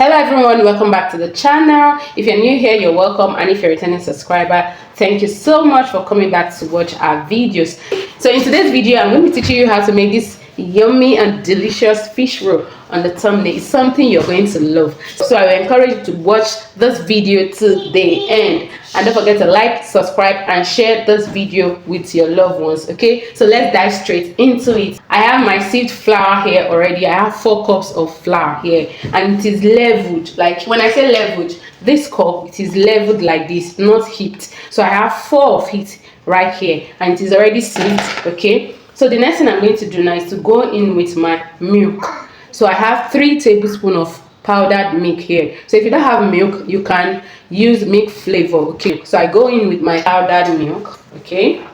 Hello everyone, welcome back to the channel. If you're new here, you're welcome, and if you're a returning subscriber, thank you so much for coming back to watch our videos. So in today's video, I'm going to be teaching you how to make this yummy and delicious fish roll on the thumbnail. It's something you're going to love, so I will encourage you to watch this video to the end, and don't forget to like, subscribe, and share this video with your loved ones. Okay, so let's dive straight into it. I have my sieved flour here already. I have 4 cups of flour here, and it is leveled. Like when I say leveled, this cup, it is leveled like this, not heaped. So I have 4 of it right here, and it is already sieved. Okay, so the next thing I'm going to do now is to go in with my milk. So I have 3 tablespoons of powdered milk here. So if you don't have milk, you can use milk flavor. Okay, so I go in with my powdered milk. Okay,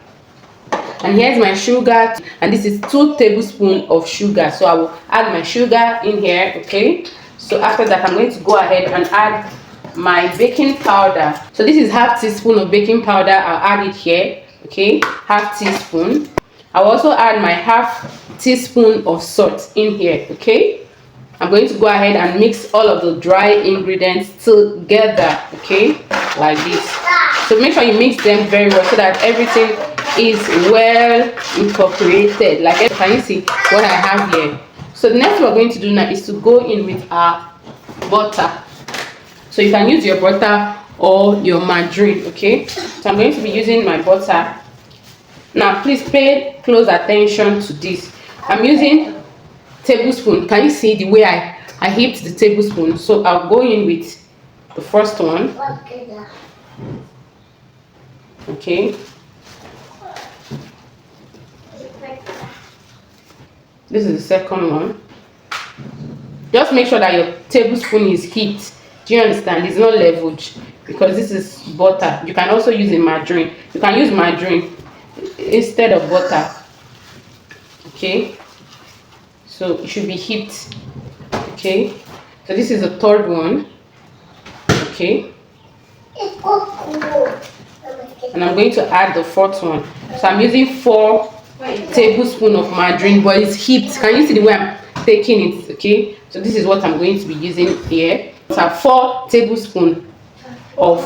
and here's my sugar, and this is 2 tablespoons of sugar. So I will add my sugar in here. Okay, so after that, I'm going to go ahead and add my baking powder. So this is half teaspoon of baking powder. I'll add it here. Okay, half teaspoon. I'll also add my half teaspoon of salt in here. Okay, I'm going to go ahead and mix all of the dry ingredients together. Okay, like this. So make sure you mix them very well so that everything is well incorporated. Like, can you see what I have here? So the next we're going to do now is to go in with our butter. So you can use your butter or your margarine. Okay, so I'm going to be using my butter. Now please pay close attention to this. I'm using tablespoon. Can you see the way I heaped the tablespoon? So I'll go in with the first one. Okay, this is the second one. Just make sure that your tablespoon is heaped. Do you understand? It's not leveled because this is butter. You can also use a margarine. You can use margarine instead of butter. Okay, so it should be heaped. Okay, so this is the third one. Okay, and I'm going to add the fourth one. So I'm using 4 tablespoons of margarine, but it's heaped. Can you see the way I'm taking it? Okay, so this is what I'm going to be using here. So I have 4 tablespoons of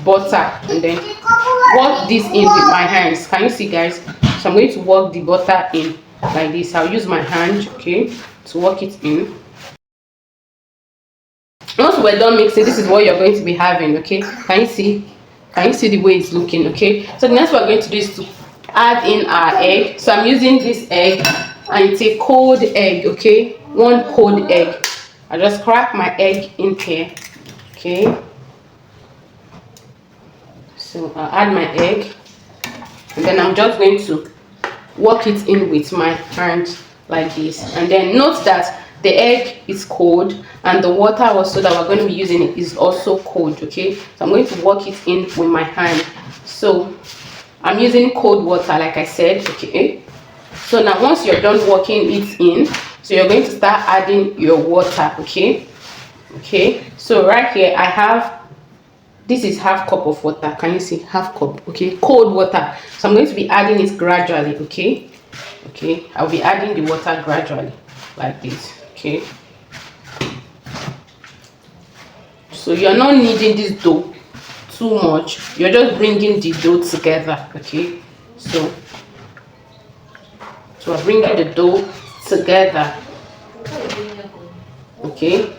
butter, and then work this in with my hands. Can you see, guys? So I'm going to work the butter in like this. I'll use my hand, okay, to work it in. Once we're done mixing, this is what you're going to be having. Okay, can you see? Can you see the way it's looking? Okay, so the next we're going to do is to add in our egg. So I'm using this egg, and it's a cold egg. Okay, 1 cold egg. I just crack my egg in here. Okay, so I'll add my egg, and then I'm just going to work it in with my hand like this. And then note that the egg is cold, and the water also that we're going to be using it is also cold. Okay, so I'm going to work it in with my hand. So I'm using cold water, like I said. Okay, so now once you're done working it in, so you're going to start adding your water. Okay, so right here I have, this is half cup of water. Can you see? Half cup. Okay, cold water. So I'm going to be adding it gradually. Okay, I'll be adding the water gradually like this. Okay, so you're not kneading this dough too much. You're just bringing the dough together. Okay, so I'm bringing the dough together. Okay,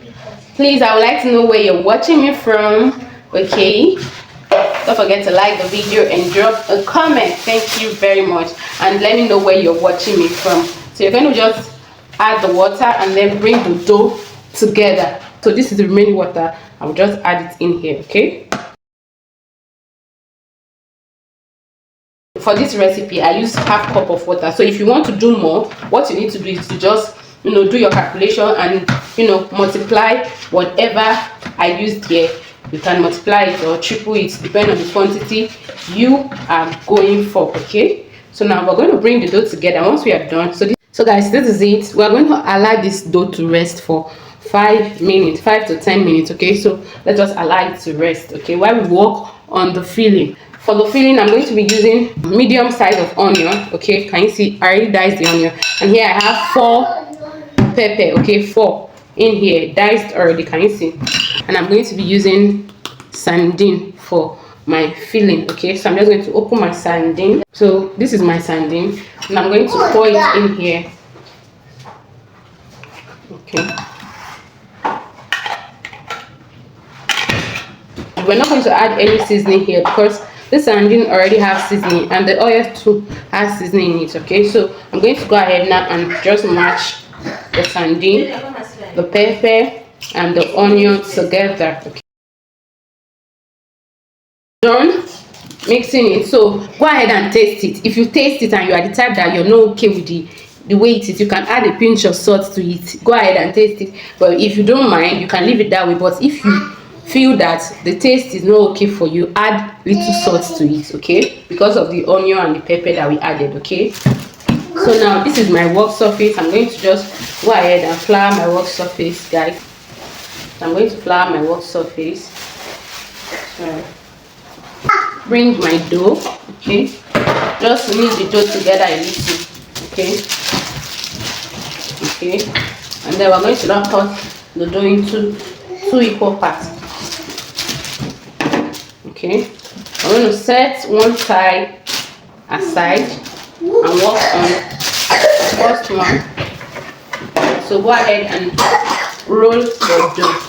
please, I would like to know where you're watching me from. Okay, don't forget to like the video and drop a comment. Thank you very much, and let me know where you're watching me from. So you're going to just add the water and then bring the dough together. So this is the remaining water. I'll just add it in here. Okay, for this recipe I use half cup of water. So if you want to do more, what you need to do is to just do your calculation and multiply whatever I used here. You can multiply it or triple it depending on the quantity you are going for. Okay, so now we're going to bring the dough together. Once we are done, so guys, this is it. We're going to allow this dough to rest for 5 minutes, 5 to 10 minutes. Okay, so let's just allow it to rest. Okay, while we work on the filling. For the filling, I'm going to be using medium size of onion. Okay, can you see? I already diced the onion, and here I have 4 pepper. Okay, 4 in here, diced already. Can you see? And I'm going to be using sardine for my filling. Okay, so I'm just going to open my sardine. So this is my sardine, and I'm going to pour it in here. Okay, we're not going to add any seasoning here because this sardine already has seasoning, and the oil too has seasoning in it. Okay, so I'm going to go ahead now and just match the sardine, the pepper, and the onion together. Okay, done mixing it. So go ahead and taste it. If you taste it and you are the type that you're not okay with the way it is, you can add a pinch of salt to it. Go ahead and taste it. But if you don't mind, you can leave it that way. But if you feel that the taste is not okay for you, add little salt to it, okay, because of the onion and the pepper that we added. Okay, so now this is my work surface. I'm going to just go ahead and flour my work surface, guys. So I'm going to flour my work surface. Bring my dough. Okay, just knead the dough together a little. Okay, and then we're going to now cut the dough into 2 equal parts. Okay, I'm going to set one side aside and work on the first one. So go ahead and roll the dough.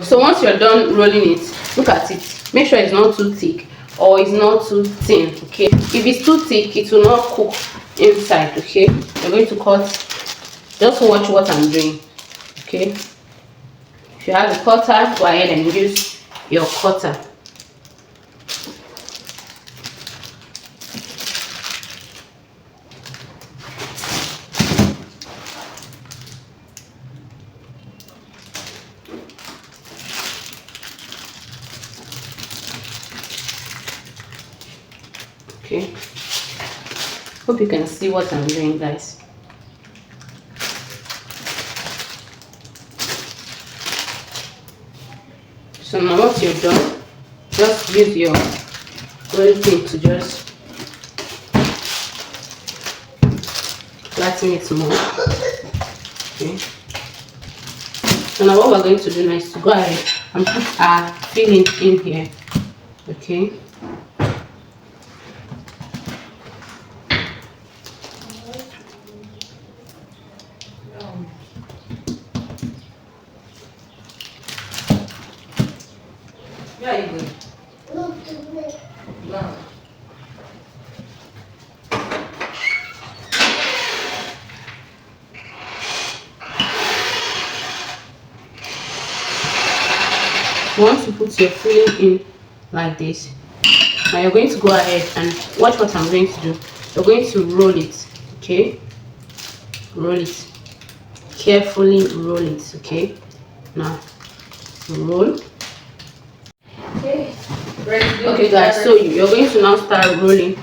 So once you're done rolling it, look at it. Make sure it's not too thick or it's not too thin. Okay, if it's too thick, it will not cook inside. Okay, you're going to cut. Just watch what I'm doing. Okay, if you have a cutter, go ahead and use your cutter. Okay, hope you can see what I'm doing, guys. So now once you're done, just use your rolling pin to just flatten it more. Okay, so now what we're going to do now is to go ahead and put our filling in here. Okay, yeah, you good. No. Once you put your filling in like this, now you're going to go ahead and watch what I'm going to do. You're going to roll it. Okay, roll it carefully, roll it. Okay, now roll. Okay guys, so you're going to now start rolling.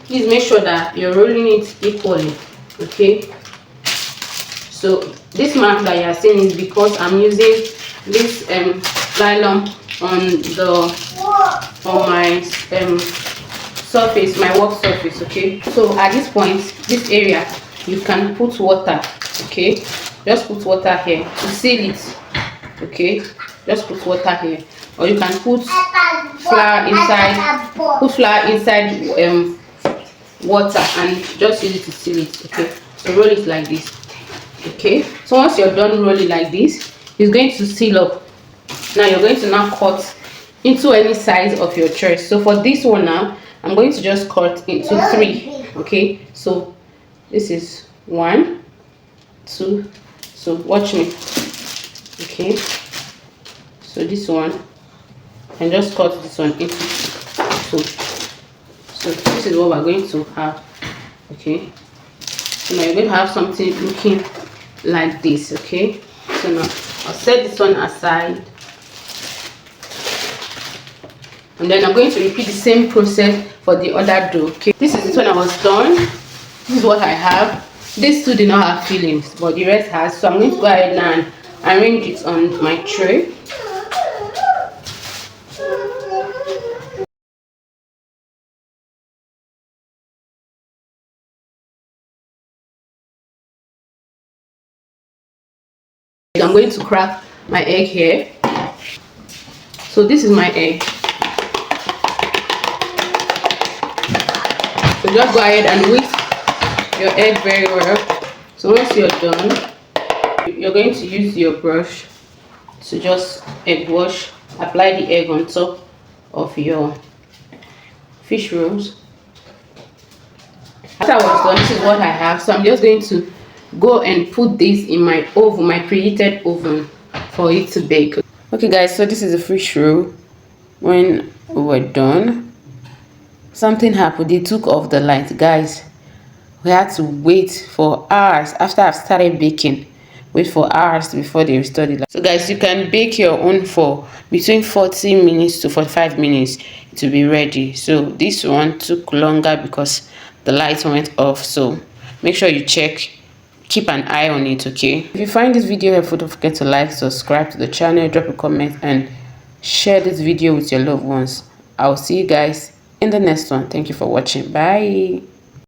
Please make sure that you're rolling it equally. Okay, so this mark that you are seeing is because I'm using this nylon on my surface, my work surface. Okay, so at this point, this area, you can put water. Okay, just put water here to seal it. Okay, just put water here, or you can put flour inside. Put flour inside water and just use it to seal it. Okay, so roll it like this. Okay, so once you're done rolling like this, it's going to seal up. Now you're going to now cut into any size of your choice. So for this one now, I'm going to just cut into 3. Okay, so this is 1, 2. So watch me. Okay, so this one, and just cut this one into 2. So this is what we're going to have. Okay, so now you're going to have something looking like this. Okay, so now I'll set this one aside, and then I'm going to repeat the same process for the other dough. Okay, this is it when I was done. This is what I have. These two did not have fillings, but the rest has. So I'm going to go ahead now and arrange it on my tray. I'm going to crack my egg here. So this is my egg. So just go ahead and whisk your egg very well. So once you're done, you're going to use your brush to just egg wash, apply the egg on top of your fish rolls. After I was done, this is what I have. So I'm just going to go and put this in my oven, my preheated oven, for it to bake. Okay guys, so this is the fish roll. When we're done, something happened. They took off the light, guys. We had to wait for hours after I've started baking. Wait for hours before they restore the light. So guys, you can bake your own for between 40 minutes to 45 minutes to be ready. So this one took longer because the light went off. So make sure you check, keep an eye on it, okay? If you find this video helpful, don't forget to like, subscribe to the channel, drop a comment, and share this video with your loved ones. I'll see you guys in the next one. Thank you for watching. Bye.